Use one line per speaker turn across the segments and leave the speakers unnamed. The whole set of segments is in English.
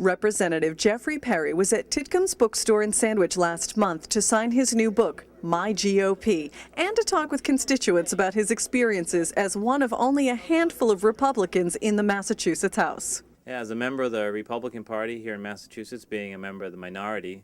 Representative Jeffrey Perry was at Titcom's bookstore in Sandwich last month to sign his new book, My GOP, and to talk with constituents about his experiences as one of only a handful of Republicans in the Massachusetts House.
Yeah, as a member of the Republican Party here in Massachusetts, being a member of the minority,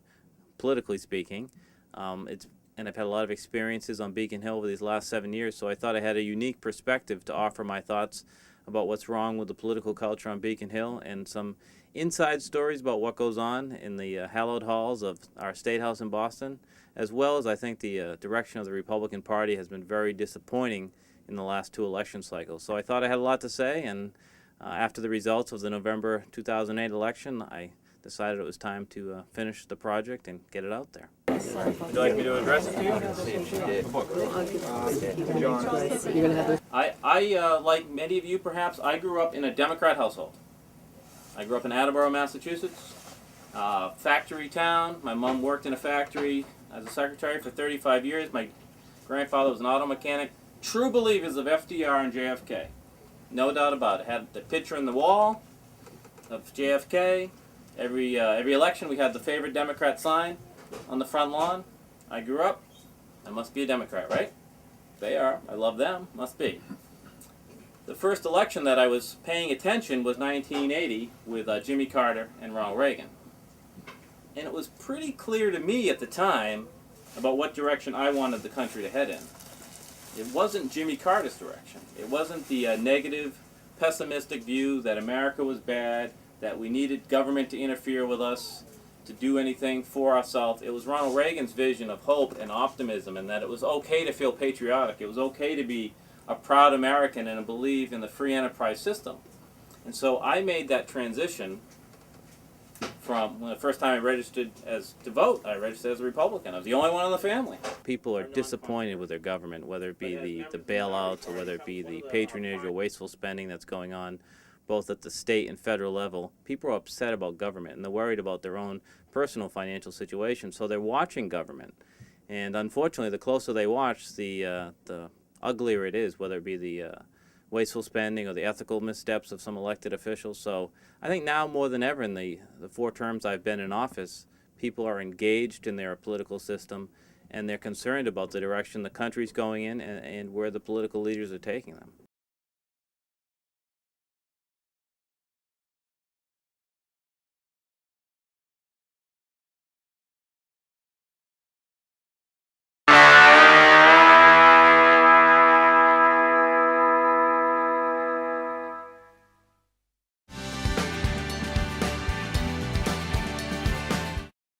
politically speaking, and I've had a lot of experiences on Beacon Hill over these last 7 years, so I thought I had a unique perspective to offer my thoughts about what's wrong with the political culture on Beacon Hill and some inside stories about what goes on in the hallowed halls of our State House in Boston, as well as I think the direction of the Republican Party has been very disappointing in the last 2 election cycles. So I thought I had a lot to say, and after the results of the November 2008 election, I decided it was time to finish the project and get it out there. Would you like me to address it to you? I like many of you perhaps, I grew up in a Democrat household. I grew up in Attleboro, Massachusetts, factory town. My mom worked in a factory as a secretary for 35 years. My grandfather was an auto mechanic. True believers of FDR and JFK. No doubt about it. Had the picture in the wall of JFK. Every election we had the favorite Democrat sign on the front lawn. I grew up. I must be a Democrat, right? They are. I love them. Must be. The first election that I was paying attention was 1980 with Jimmy Carter and Ronald Reagan. And it was pretty clear to me at the time about what direction I wanted the country to head in. It wasn't Jimmy Carter's direction. It wasn't the negative, pessimistic view that America was bad, that we needed government to interfere with us, to do anything for ourselves. It was Ronald Reagan's vision of hope and optimism, and that it was okay to feel patriotic. It was okay to be a proud American and to believe in the free enterprise system. And so I made that transition from when the first time I registered to vote, I registered as a Republican. I was the only one in the family. People are disappointed with their government, whether it be the bailouts or whether it be the patronage or wasteful spending that's going on both at the state and federal level. People are upset about government, and they're worried about their own personal financial situation, so they're watching government. And unfortunately, the closer they watch, the uglier it is, whether it be the wasteful spending or the ethical missteps of some elected officials. So I think now more than ever in the 4 terms I've been in office, people are engaged in their political system, and they're concerned about the direction the country's going in and where the political leaders are taking them.